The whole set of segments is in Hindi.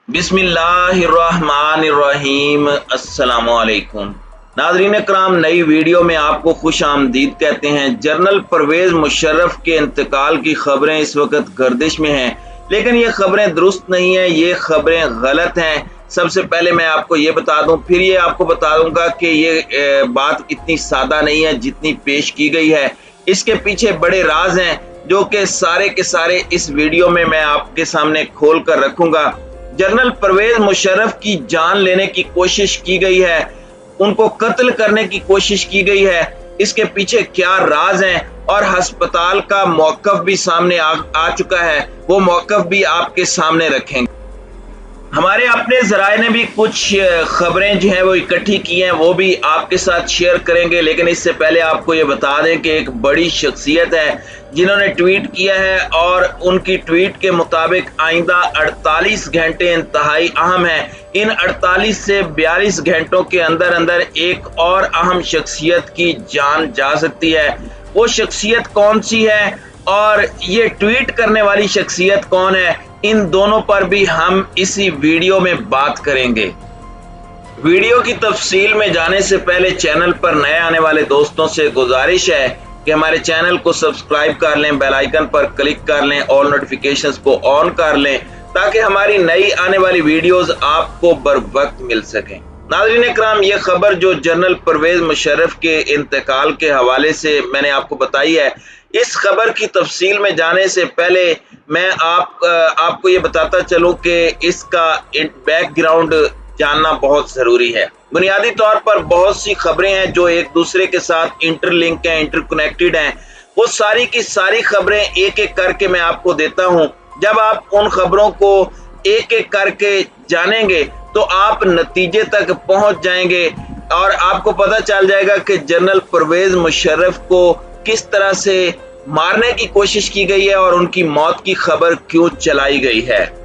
बिस्मिल्लाहिर्रहमानिर्रहीम। अस्सलामुअलैकुम नाज़रीन कराम, नई वीडियो में आपको खुश आमदीद कहते हैं। जनरल परवेज़ मुशर्रफ के इंतकाल की खबरें इस वक्त गर्दिश में हैं, लेकिन ये खबरें दुरुस्त नहीं हैं, ये खबरें गलत हैं। सबसे पहले मैं आपको ये बता दूं, फिर ये आपको बता दूंगा कि ये बात इतनी सादा नहीं है जितनी पेश की गई है। इसके पीछे बड़े राज हैं जो कि सारे के सारे इस वीडियो में मैं आपके सामने खोल कर रखूंगा। जनरल परवेज मुशर्रफ की जान लेने की कोशिश की गई है, उनको कत्ल करने की कोशिश की गई है। इसके पीछे क्या राज हैं और अस्पताल का मौक़िफ़ भी सामने आ चुका है, वो मौक़िफ़ भी आपके सामने रखेंगे। हमारे अपने ज़राए ने भी कुछ खबरें जो हैं वो इकट्ठी की हैं, वो भी आपके साथ शेयर करेंगे। लेकिन इससे पहले आपको ये बता दें कि एक बड़ी शख्सियत है जिन्होंने ट्वीट किया है और उनकी ट्वीट के मुताबिक आइंदा 48 घंटे इंतहाई अहम है। इन 48 से 42 घंटों के अंदर अंदर एक और अहम शख्सियत की जान जा सकती है। वो शख्सियत कौन सी है और ये ट्वीट करने वाली शख्सियत कौन है, इन दोनों पर भी हम इसी वीडियो में बात करेंगे। वीडियो की तफसील में जाने से पहले चैनल पर नए आने वाले दोस्तों से गुजारिश है कि हमारे चैनल को सब्सक्राइब कर लें, बेल आइकन पर क्लिक कर लें, ऑल नोटिफिकेशंस को ऑन कर लें ताकि हमारी नई आने वाली वीडियोस आपको बर वक्त मिल सकें। नाज़रीन कराम, ये खबर जो जनरल परवेज मुशर्रफ के इंतकाल के हवाले से मैंने आपको बताई है, इस खबर की तफसील में जाने से पहले मैं आपको ये बताता चलूं कि इसका बैकग्राउंड जानना बहुत ज़रूरी है। बुनियादी तौर पर बहुत सी खबरें हैं जो एक दूसरे के साथ इंटरलिंक हैं, इंटरकनेक्टेड हैं। वो सारी की सारी खबरें एक एक करके मैं आपको देता हूं। जब आप उन खबरों को एक एक करके जानेंगे तो आप नतीजे तक पहुंच जाएंगे और आपको पता चल जाएगा कि जनरल परवेज मुशर्रफ को किस तरह से मारने की कोशिश की गई है और उनकी मौत की खबर क्यों चलाई गई है।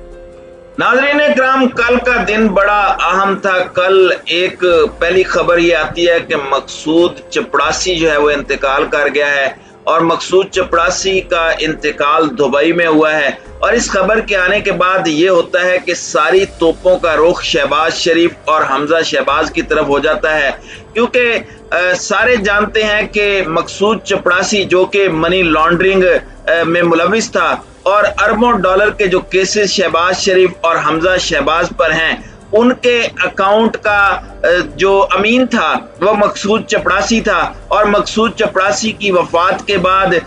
नाज़रीन इकराम, कल का दिन बड़ा अहम था। कल एक पहली खबर ये आती है कि मकसूद चपड़ासी जो है वो इंतकाल कर गया है और मकसूद चपड़ासी का इंतकाल दुबई में हुआ है। और इस खबर के आने के बाद ये होता है कि सारी तोपों का रुख शहबाज शरीफ और हमजा शहबाज की तरफ हो जाता है, क्योंकि सारे जानते हैं कि मकसूद चपड़ासी जो कि मनी लॉन्ड्रिंग में मुलविस था और अरबों डॉलर के जो केसेस शहबाज शरीफ और हमजा शहबाज पर हैं, उनके अकाउंट का जो अमीन था वह मकसूद चपड़ासी था। और मकसूद चपड़ासी की वफात के बाद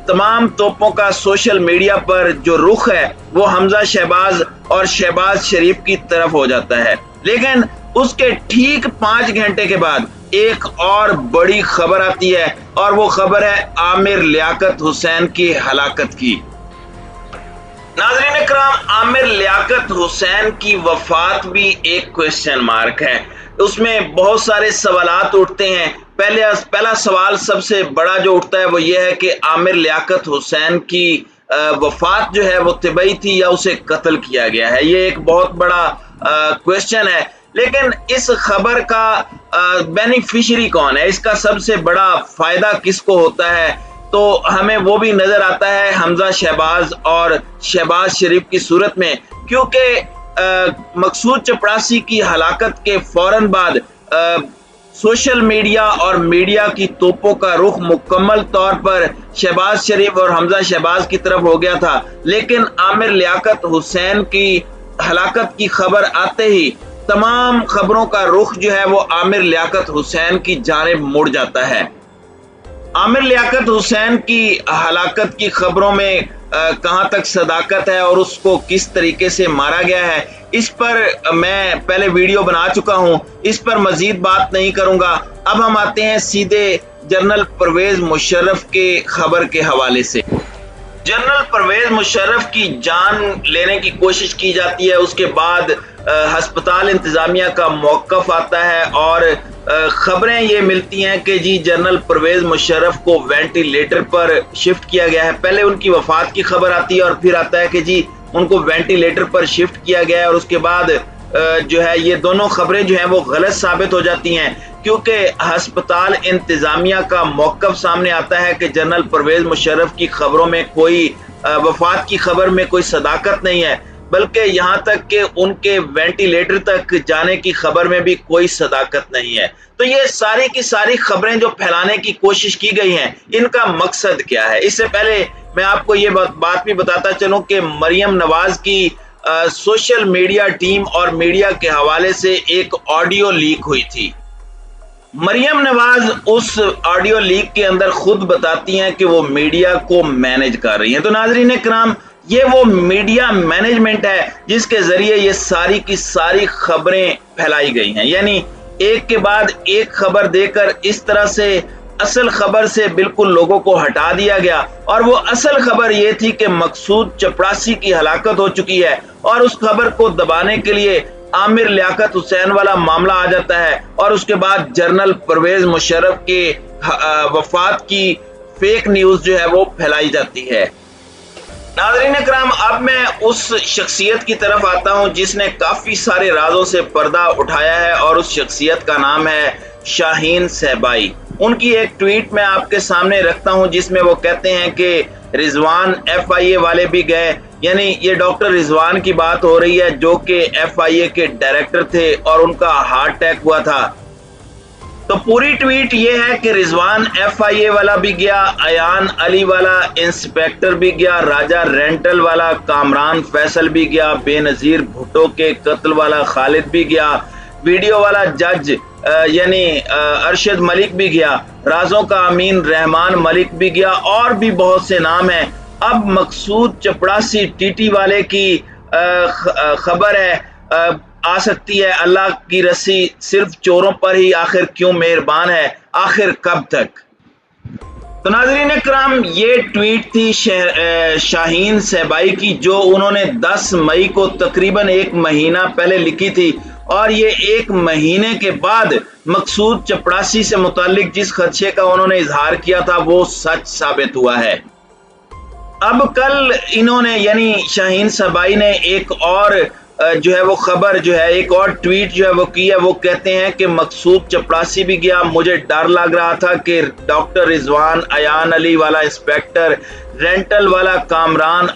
तमाम तोपों का सोशल मीडिया पर जो रुख है वो हमजा शहबाज और शहबाज शरीफ की तरफ हो जाता है। लेकिन उसके ठीक 5 घंटे के बाद एक और बड़ी खबर आती है और वो खबर है आमिर लियाकत हुसैन की हलाकत की। नाज़रीन इकराम, आमिर लियाकत हुसैन की वफात भी एक क्वेश्चन मार्क है। उसमें बहुत सारे सवालात उठते हैं। पहला सवाल सबसे बड़ा जो उठता है वो ये है कि आमिर लियाकत हुसैन की वफात जो है वो तिबई थी या उसे कत्ल किया गया है। ये एक बहुत बड़ा क्वेश्चन है। लेकिन इस खबर का बेनिफिशियरी कौन है, इसका सबसे बड़ा फायदा किसको होता है, तो हमें वो भी नजर आता है हमजा शहबाज और शहबाज शरीफ की सूरत में। क्योंकि मकसूद चपड़ासी की हलाकत के फौरन बाद सोशल मीडिया और मीडिया की तोपों का रुख मुकम्मल तौर पर शहबाज शरीफ और हमजा शहबाज की तरफ हो गया था। लेकिन आमिर लियाकत हुसैन की हलाकत की खबर आते ही तमाम खबरों का रुख जो है वो आमिर लियाकत हुसैन की जानिब मुड़ जाता है। आमिर लियाकत हुसैन की हलाकत की खबरों में कहां तक सदाकत है और उसको किस तरीके से मारा गया है, इस पर मैं पहले वीडियो बना चुका हूं, इस पर मजीद बात नहीं करूंगा। अब हम आते हैं सीधे जनरल परवेज मुशर्रफ के खबर के हवाले से। जनरल परवेज मुशर्रफ की जान लेने की कोशिश की जाती है, उसके बाद अस्पताल इंतजामिया का मौक़िफ़ आता है और खबरें ये मिलती हैं कि जी जनरल परवेज मुशर्रफ को वेंटिलेटर पर शिफ्ट किया गया है। पहले उनकी वफात की खबर आती है और फिर आता है कि जी उनको वेंटिलेटर पर शिफ्ट किया गया है। और उसके बाद जो है ये दोनों खबरें जो हैं वो गलत साबित हो जाती हैं, क्योंकि अस्पताल इंतजामिया का मौक़िफ़ सामने आता है कि जनरल परवेज मुशर्रफ की खबरों में कोई वफात की खबर में कोई सदाकत नहीं है। बल्कि यहाँ तक कि उनके वेंटिलेटर तक जाने की खबर में भी कोई सदाकत नहीं है। तो ये सारी की सारी खबरें जो फैलाने की कोशिश की गई हैं, इनका मकसद क्या है? इससे पहले मैं आपको ये बात भी बताता चलूं कि मरियम नवाज की सोशल मीडिया टीम और मीडिया के हवाले से एक ऑडियो लीक हुई थी। मरियम नवाज उस ऑडियो लीक के अंदर खुद बताती हैं कि वो मीडिया को मैनेज कर रही हैं। तो नाज़रीन किराम, ये वो मीडिया मैनेजमेंट है जिसके जरिए ये सारी की सारी खबरें फैलाई गई हैं। यानी एक के बाद एक खबर देकर इस तरह से असल खबर से बिल्कुल लोगों को हटा दिया गया। और वो असल खबर ये थी कि मकसूद चपड़ासी की हलाकत हो चुकी है और उस खबर को दबाने के लिए आमिर लियाकत हुसैन वाला मामला आ जाता है और उसके बाद जनरल परवेज मुशर्रफ के वफात की फेक न्यूज जो है वो फैलाई जाती है। नाज़रीन इकराम, अब मैं उस शख्सियत की तरफ आता हूं जिसने काफी सारे राजों से पर्दा उठाया है और उस शख्सियत का नाम है शाहीन सहबाई। उनकी एक ट्वीट मैं आपके सामने रखता हूं जिसमें वो कहते हैं कि रिजवान FIA वाले भी गए। यानी ये डॉक्टर रिजवान की बात हो रही है जो कि FIA के डायरेक्टर थे और उनका हार्ट अटैक हुआ था। तो पूरी ट्वीट ये है कि रिजवान FIA वाला भी गया, अयान अली वाला इंस्पेक्टर भी गया, राजा रेंटल वाला कामरान फैसल भी गया, बेनजीर भुट्टो के कत्ल वाला खालिद भी गया, वीडियो वाला जज यानी अरशद मलिक भी गया, राजों का अमीन रहमान मलिक भी गया और भी बहुत से नाम हैं। अब मकसूद चपड़ासी TT वाले की खबर है आ सकती है। अल्लाह की रस्सी सिर्फ चोरों पर ही आखिर क्यों मेहरबान है, आखिर कब तक? तो नाज़रीन इकराम, ये ट्वीट थी शाहीन सहबाई की जो उन्होंने 10 मई को तकरीबन 1 महीना पहले लिखी थी और ये 1 महीने के बाद मकसूद चपड़ासी से मुतालिक जिस खदशे का उन्होंने इजहार किया था वो सच साबित हुआ है। अब कल इन्होंने यानी शाहीन सहबाई ने एक और जो है वो खबर जो है, एक और ट्वीट जो है वो की है। वो कहते हैं कि मकसूद चपड़ासी भी गया, मुझे डर लग रहा था कि डॉक्टर रिजवान, अयान अली वाला इंस्पेक्टर, रेंटल वाला कामरान,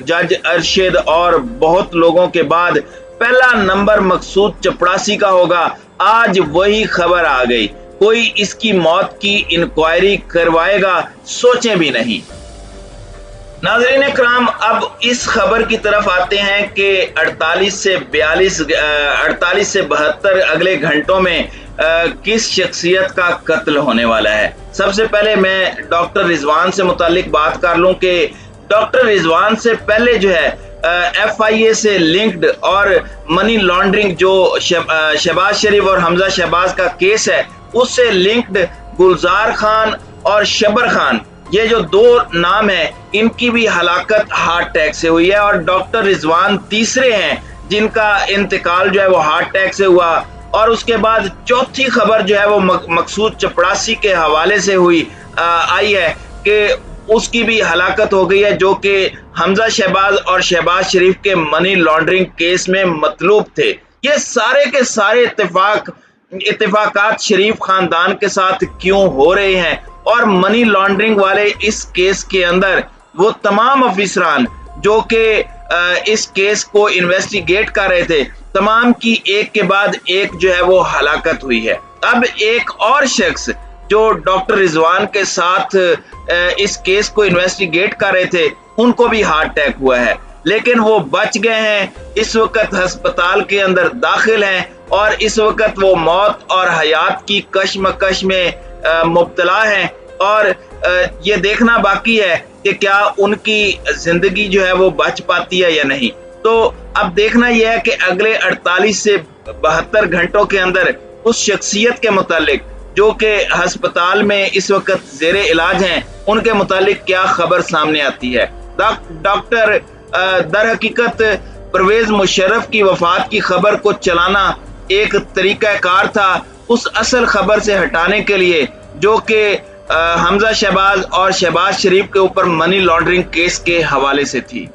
जज अरशद और बहुत लोगों के बाद पहला नंबर मकसूद चपड़ासी का होगा। आज वही खबर आ गई, कोई इसकी मौत की इंक्वायरी करवाएगा, सोचें भी नहीं। नाज़रीन इकराम, अब इस खबर की तरफ आते हैं कि 48 से 72 अगले घंटों में किस शख्सियत का कत्ल होने वाला है। सबसे पहले मैं डॉक्टर रिजवान से मुतालिक बात कर लूं कि डॉक्टर रिजवान से पहले जो है FIA से लिंक्ड और मनी लॉन्ड्रिंग जो शहबाज शरीफ और हमजा शहबाज का केस है उससे लिंक्ड गुलजार खान और शबर खान, ये जो 2 नाम है, इनकी भी हलाकत हार्ट अटैक से हुई है और डॉक्टर रिजवान तीसरे हैं जिनका इंतकाल जो है वो हार्ट अटैक से हुआ। और उसके बाद चौथी खबर जो है वो मकसूद चपड़ासी के हवाले से आई है कि उसकी भी हलाकत हो गई है जो कि हमजा शहबाज और शहबाज शरीफ के मनी लॉन्ड्रिंग केस में मतलूब थे। ये सारे के सारे इत्तेफाकात शरीफ खानदान के साथ क्यों हो रहे हैं और मनी लॉन्ड्रिंग वाले इस केस के अंदर वो तमाम अफसरान जो कि इस केस को इन्वेस्टिगेट कर रहे थे, तमाम की एक के बाद एक जो है वो हलाकत हुई है। अब एक और शख्स जो डॉक्टर रिजवान के साथ इस केस को इन्वेस्टिगेट कर रहे थे, उनको भी हार्ट अटैक हुआ है, लेकिन वो बच गए हैं। इस वक्त अस्पताल के अंदर दाखिल हैं और इस वक्त वो मौत और हयात की कशमकश में मुब्तला हैं और ये देखना बाकी है कि क्या उनकी जिंदगी जो है वो बच पाती है या नहीं। तो अब देखना यह है कि अगले 48 से 72 घंटों के अंदर उस शख्सियत के मुतालिक जो कि अस्पताल में इस वक्त जेरे इलाज हैं, उनके मुतालिक क्या खबर सामने आती है। डॉक्टर दर हकीकत परवेज मुशर्रफ की वफात की खबर को चलाना एक तरीकाकार था उस असल खबर से हटाने के लिए जो कि हमजा शहबाज और शहबाज शरीफ के ऊपर मनी लॉन्ड्रिंग केस के हवाले से थी।